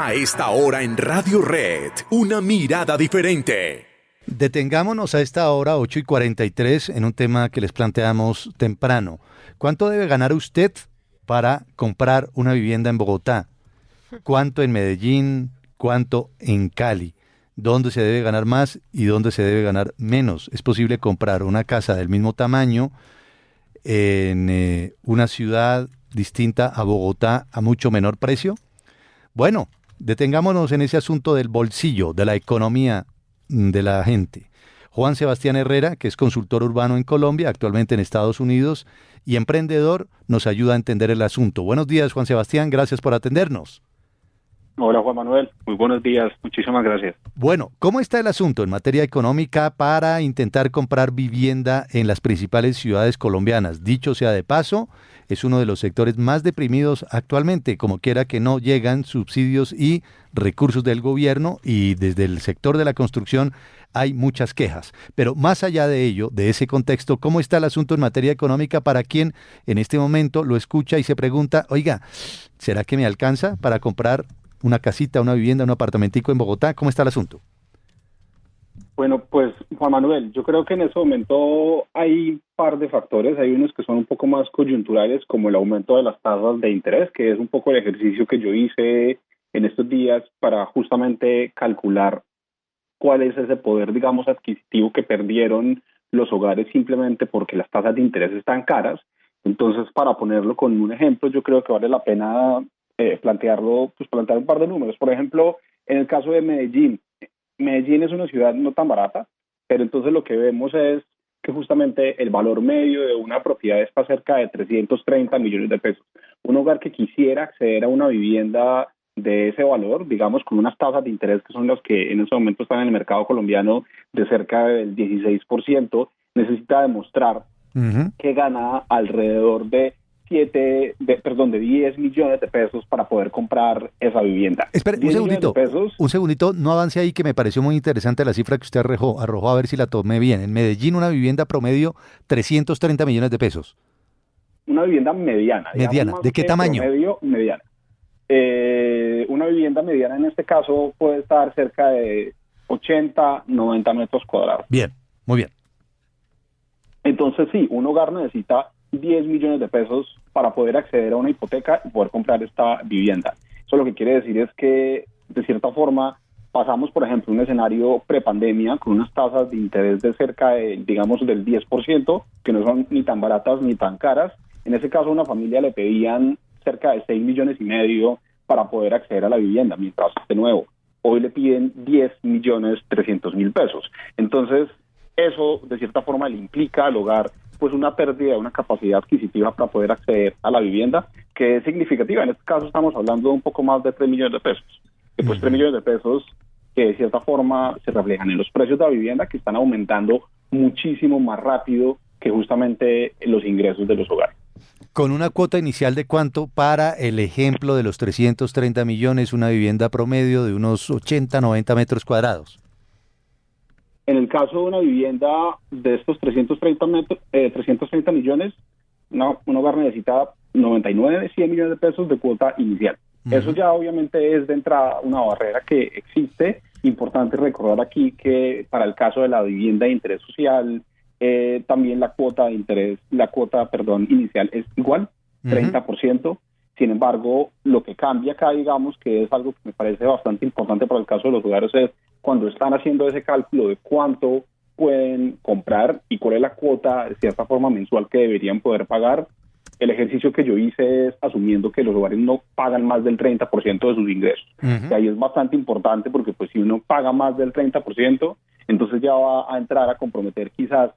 A esta hora en Radio Red, una mirada diferente. Detengámonos a esta hora, 8:43, en un tema que les planteamos temprano. ¿Cuánto debe ganar usted para comprar una vivienda en Bogotá? ¿Cuánto en Medellín? ¿Cuánto en Cali? ¿Dónde se debe ganar más y dónde se debe ganar menos? ¿Es posible comprar una casa del mismo tamaño en una ciudad distinta a Bogotá a mucho menor precio? Bueno, detengámonos en ese asunto del bolsillo, de la economía de la gente. Juan Sebastián Herrera, que es consultor urbano en Colombia, actualmente en Estados Unidos, y emprendedor, nos ayuda a entender el asunto. Buenos días, Juan Sebastián, gracias por atendernos. Hola, Juan Manuel, muy buenos días, muchísimas gracias. Bueno, ¿cómo está el asunto en materia económica para intentar comprar vivienda en las principales ciudades colombianas? Dicho sea de paso, es uno de los sectores más deprimidos actualmente, como quiera que no llegan subsidios y recursos del gobierno, y desde el sector de la construcción hay muchas quejas. Pero más allá de ello, de ese contexto, ¿cómo está el asunto en materia económica para quien en este momento lo escucha y se pregunta, oiga, ¿será que me alcanza para comprar una casita, una vivienda, un apartamentico en Bogotá? ¿Cómo está el asunto? Bueno, pues Juan Manuel, yo creo que en ese momento hay un par de factores. Hay unos que son un poco más coyunturales, como el aumento de las tasas de interés, que es un poco el ejercicio que yo hice en estos días para justamente calcular cuál es ese poder, digamos, adquisitivo que perdieron los hogares simplemente porque las tasas de interés están caras. Entonces, para ponerlo con un ejemplo, yo creo que vale la pena plantear un par de números. Por ejemplo, en el caso de Medellín es una ciudad no tan barata, pero entonces lo que vemos es que justamente el valor medio de una propiedad está cerca de 330 millones de pesos. Un hogar que quisiera acceder a una vivienda de ese valor, digamos, con unas tasas de interés que son las que en este momento están en el mercado colombiano de cerca del 16%, necesita demostrar que gana alrededor de 10 millones de pesos para poder comprar esa vivienda. Espere, un segundito, no avance ahí, que me pareció muy interesante la cifra que usted arrojó, a ver si la tomé bien. En Medellín, una vivienda promedio, 330 millones de pesos. Una vivienda mediana. Mediana, ¿de qué tamaño? Promedio, mediana. Una vivienda mediana en este caso puede estar cerca de 80, 90 metros cuadrados. Bien, muy bien. Entonces sí, un hogar necesita 10 millones de pesos para poder acceder a una hipoteca y poder comprar esta vivienda. Eso lo que quiere decir es que, de cierta forma, pasamos, por ejemplo, un escenario prepandemia con unas tasas de interés de cerca de, digamos, del 10%, que no son ni tan baratas ni tan caras. En ese caso, a una familia le pedían cerca de 6 millones y medio para poder acceder a la vivienda, mientras de nuevo, hoy le piden 10.300.000 pesos. Entonces, eso, de cierta forma, le implica al hogar pues una pérdida de una capacidad adquisitiva para poder acceder a la vivienda, que es significativa. En este caso estamos hablando de un poco más de 3 millones de pesos. Que pues 3 millones de pesos que de cierta forma se reflejan en los precios de la vivienda, que están aumentando muchísimo más rápido que justamente los ingresos de los hogares. Con una cuota inicial de cuánto para el ejemplo de los 330 millones, una vivienda promedio de unos 80, 90 metros cuadrados. En el caso de una vivienda de estos 330 millones, un hogar necesita 99, 100 millones de pesos de cuota inicial. Eso ya obviamente es de entrada una barrera que existe. Importante recordar aquí que para el caso de la vivienda de interés social, también la cuota inicial es igual, 30%. Sin embargo, lo que cambia acá, digamos, que es algo que me parece bastante importante para el caso de los hogares, es cuando están haciendo ese cálculo de cuánto pueden comprar y cuál es la cuota, de cierta forma, mensual que deberían poder pagar. El ejercicio que yo hice es asumiendo que los hogares no pagan más del 30% de sus ingresos. Y ahí es bastante importante porque pues si uno paga más del 30%, entonces ya va a entrar a comprometer quizás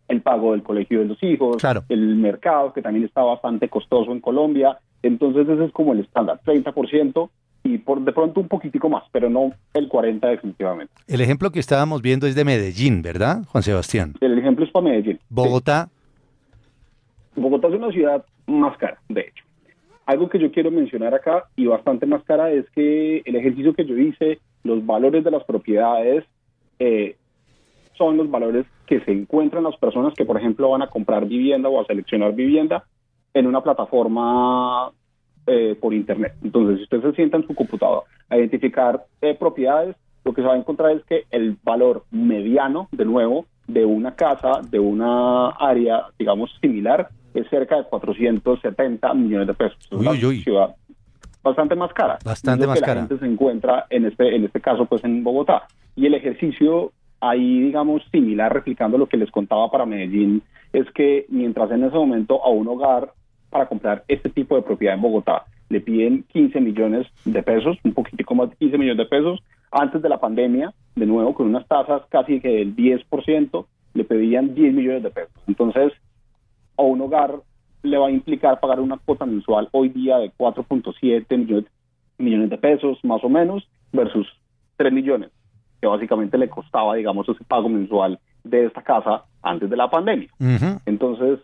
el pago del colegio de los hijos, claro, el mercado, que también está bastante costoso en Colombia. Entonces ese es como el estándar, 30%, y de pronto un poquitico más, pero no el 40% definitivamente. El ejemplo que estábamos viendo es de Medellín, ¿verdad, Juan Sebastián? El ejemplo es para Medellín. ¿Bogotá? Sí. Bogotá es una ciudad más cara, de hecho. Algo que yo quiero mencionar acá, y bastante más cara, es que el ejercicio que yo hice, los valores de las propiedades son los valores que se encuentran las personas que, por ejemplo, van a comprar vivienda o a seleccionar vivienda en una plataforma por Internet. Entonces, si usted se sienta en su computadora a identificar propiedades, lo que se va a encontrar es que el valor mediano, de nuevo, de una casa, de una área, digamos, similar, es cerca de 470 millones de pesos. Es una ciudad bastante más cara. Bastante más cara. La gente se encuentra en este caso, pues en Bogotá. Y el ejercicio ahí, digamos, similar, replicando lo que les contaba para Medellín, es que mientras en ese momento a un hogar para comprar este tipo de propiedad en Bogotá le piden 15 millones de pesos, un poquitico más de 15 millones de pesos, antes de la pandemia, de nuevo, con unas tasas casi que del 10%, le pedían 10 millones de pesos. Entonces, a un hogar le va a implicar pagar una cuota mensual hoy día de 4.7 millones de pesos, más o menos, versus 3 millones, que básicamente le costaba, digamos, ese pago mensual de esta casa antes de la pandemia. Uh-huh. Entonces,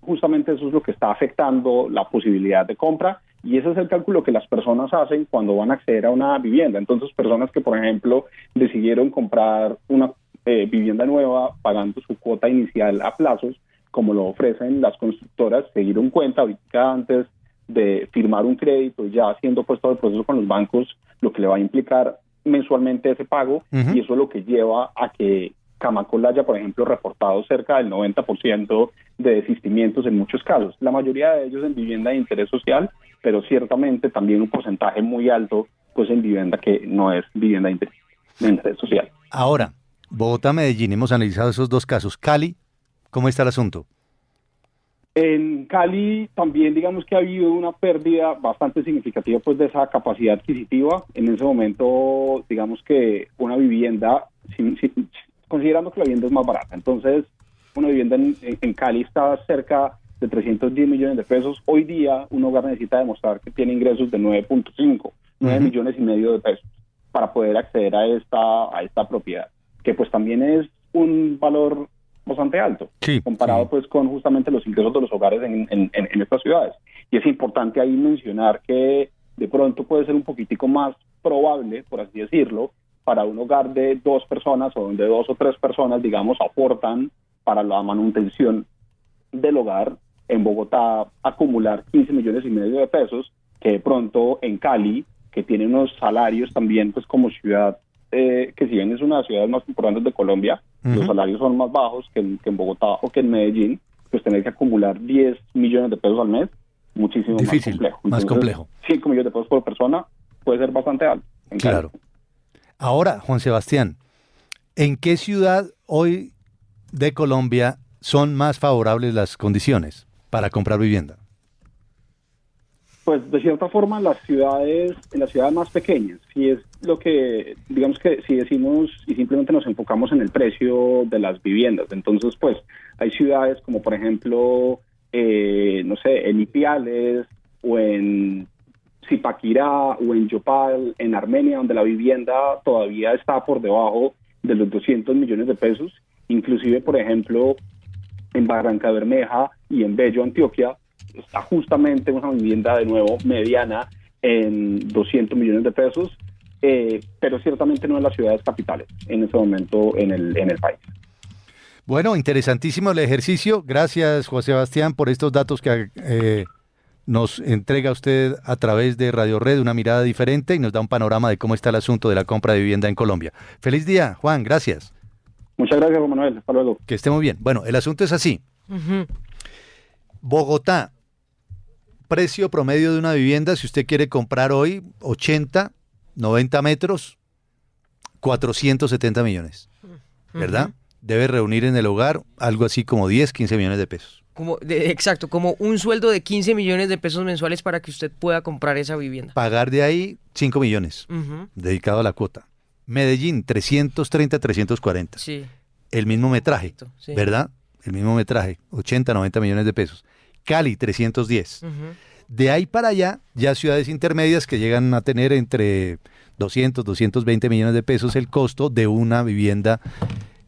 justamente eso es lo que está afectando la posibilidad de compra, y ese es el cálculo que las personas hacen cuando van a acceder a una vivienda. Entonces, personas que, por ejemplo, decidieron comprar una vivienda nueva pagando su cuota inicial a plazos, como lo ofrecen las constructoras, se dieron cuenta ahorita antes de firmar un crédito y ya haciendo pues todo el proceso con los bancos, lo que le va a implicar mensualmente ese pago, uh-huh. y eso es lo que lleva a que Camacol haya, por ejemplo, reportado cerca del 90% de desistimientos en muchos casos, la mayoría de ellos en vivienda de interés social, pero ciertamente también un porcentaje muy alto pues en vivienda que no es vivienda de interés social. Ahora, Bogotá, Medellín, hemos analizado esos dos casos. Cali, ¿cómo está el asunto? En Cali también digamos que ha habido una pérdida bastante significativa pues de esa capacidad adquisitiva. En ese momento digamos que una vivienda, considerando que la vivienda es más barata, entonces una vivienda en Cali está cerca de 310 millones de pesos. Hoy día un hogar necesita demostrar que tiene ingresos de 9.5, 9 uh-huh. millones y medio de pesos para poder acceder a esta propiedad, que pues también es un valor bastante alto, sí, comparado sí. pues con justamente los ingresos de los hogares en estas ciudades. Y es importante ahí mencionar que de pronto puede ser un poquitico más probable, por así decirlo, para un hogar de 2 personas o donde 2 o 3 personas, digamos, aportan para la manutención del hogar, en Bogotá acumular 15 millones y medio de pesos, que de pronto en Cali, que tiene unos salarios también pues como ciudad, que si bien es una de las ciudades más importantes de Colombia, uh-huh. los salarios son más bajos que en Bogotá o que en Medellín, pues tener que acumular 10 millones de pesos al mes, muchísimo difícil, más complejo. Entonces, más complejo. 5 millones de pesos por persona puede ser bastante alto. Claro. Cali. Ahora, Juan Sebastián, ¿en qué ciudad hoy de Colombia son más favorables las condiciones para comprar vivienda? Pues de cierta forma en las ciudades más pequeñas, si es lo que, digamos que si decimos y simplemente nos enfocamos en el precio de las viviendas, entonces pues hay ciudades como por ejemplo, no sé, en Ipiales o en Zipaquirá o en Yopal, en Armenia, donde la vivienda todavía está por debajo de los 200 millones de pesos, inclusive por ejemplo en Barranca Bermeja y en Bello, Antioquia, está justamente una vivienda de nuevo mediana en 200 millones de pesos, pero ciertamente no en las ciudades capitales en ese momento en el país. Bueno, interesantísimo el ejercicio. Gracias, Juan Sebastián, por estos datos que nos entrega usted a través de Radio Red, una mirada diferente, y nos da un panorama de cómo está el asunto de la compra de vivienda en Colombia. Feliz día, Juan, gracias. Muchas gracias, Juan Manuel. Hasta luego. Que esté muy bien. Bueno, el asunto es así. Uh-huh. Bogotá, precio promedio de una vivienda, si usted quiere comprar hoy 80, 90 metros, 470 millones, ¿verdad? Uh-huh. Debe reunir en el hogar algo así como 10, 15 millones de pesos. Exacto, como un sueldo de 15 millones de pesos mensuales para que usted pueda comprar esa vivienda. Pagar de ahí 5 millones, Uh-huh. dedicado a la cuota. Medellín, 330, 340. Sí. El mismo metraje, Exacto, sí. ¿verdad? El mismo metraje, 80, 90 millones de pesos. Cali, 310. Uh-huh. De ahí para allá, ya ciudades intermedias que llegan a tener entre 200, 220 millones de pesos el costo de una vivienda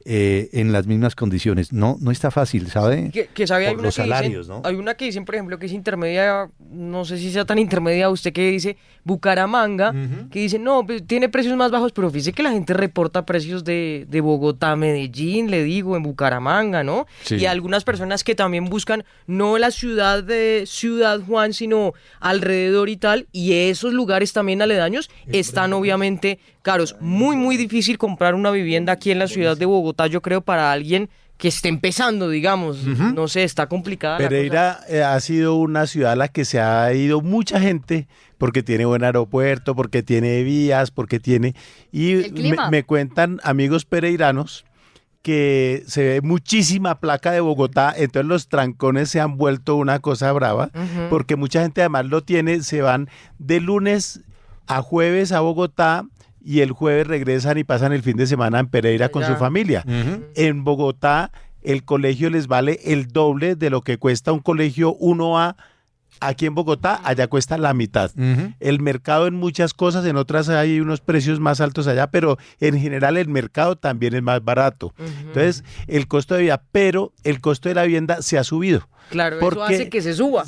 en las mismas condiciones. No está fácil, ¿sabe? Que sabe, hay por una los que salarios, dicen, ¿no? Hay una que dicen, por ejemplo, que es intermedia no sé si sea tan intermedia, usted que dice Bucaramanga, que dice, no, pues, tiene precios más bajos, pero fíjese que la gente reporta precios de Bogotá a Medellín, le digo, en Bucaramanga, ¿no? Sí. Y algunas personas que también buscan no la ciudad de Ciudad Juan, sino alrededor y tal, y esos lugares también aledaños están obviamente caros. Muy, muy difícil comprar una vivienda aquí en la ciudad de Bogotá, yo creo, para alguien que esté empezando, digamos, no sé, está complicada la cosa. Pereira ha sido una ciudad a la que se ha ido mucha gente porque tiene buen aeropuerto, porque tiene vías, porque tiene... Y El clima. me cuentan amigos pereiranos que se ve muchísima placa de Bogotá, entonces los trancones se han vuelto una cosa brava, porque mucha gente además lo tiene, se van de lunes a jueves a Bogotá y el jueves regresan y pasan el fin de semana en Pereira con Allá. su familia. En Bogotá el colegio les vale el doble de lo que cuesta un colegio 1A aquí en Bogotá, allá cuesta la mitad. El mercado en muchas cosas, en otras hay unos precios más altos allá, pero en general el mercado también es más barato. Entonces, el costo de vida, pero el costo de la vivienda se ha subido. Claro, eso Porque hace que se suba.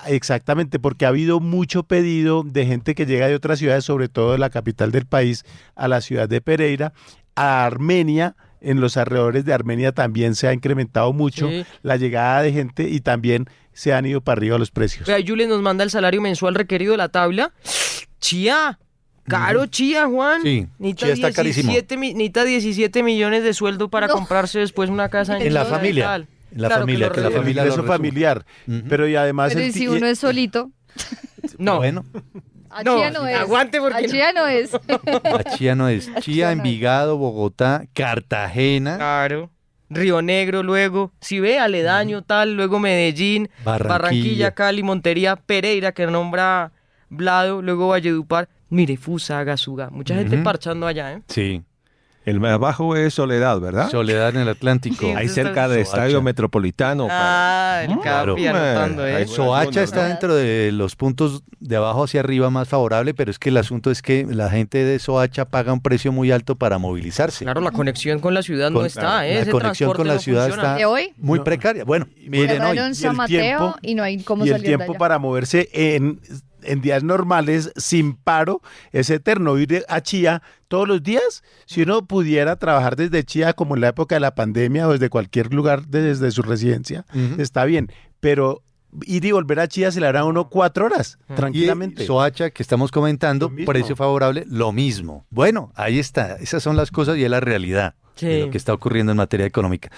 Exactamente, porque ha habido mucho pedido de gente que llega de otras ciudades, sobre todo de la capital del país, a la ciudad de Pereira, a Armenia. En los alrededores de Armenia también se ha incrementado mucho Sí. la llegada de gente y también se han ido para arriba los precios. Vea, Julen nos manda el salario mensual requerido de la tabla. Chía, caro Chía, Juan. Sí, Necesita Chía está carísimo. necesita 17 millones de sueldo para No. comprarse después una casa En la Chía y familia. tal. En la Claro familia, lo que la El reduce. familia ingreso lo resume. familiar, pero y además Pero el ¿y si ti- uno es solito? No, Bueno, Chía no es. aguante porque no. Chía no es. la Chía no es. Chía, Chía no es. Envigado, Bogotá, Cartagena, Claro. Río Negro luego, si ve, aledaño tal, luego Medellín, Barranquilla. Cali, Montería, Pereira, que nombra Blado, luego Valledupar, mire, Fusaga, Suga, mucha gente parchando allá, ¿eh? Sí, El más bajo es Soledad, ¿verdad? Soledad en el Atlántico. Sí, Ahí cerca del Soacha. Estadio Metropolitano. Ah, el Claro. Capi anotando, ¿eh? Ahí Soacha está dentro de los puntos de abajo hacia arriba más favorable, pero es que el asunto es que la gente de Soacha paga un precio muy alto para movilizarse. Claro, la conexión con la ciudad no Con- está, ¿eh? la Ese conexión transporte con la no ciudad funciona. está ¿De hoy? muy No. precaria. Bueno, miren hoy. Cerraron San el Mateo tiempo- y no hay cómo y el salir de tiempo allá. para moverse en días normales sin paro es eterno. Ir a Chía todos los días, si uno pudiera trabajar desde Chía como en la época de la pandemia o desde cualquier lugar desde su residencia, está bien, pero ir y volver a Chía se le hará a uno 4 horas, tranquilamente. Y Soacha, que estamos comentando, Lo mismo. precio favorable, lo mismo. Bueno, ahí está. Esas son las cosas y es la realidad de Sí. lo que está ocurriendo en materia económica.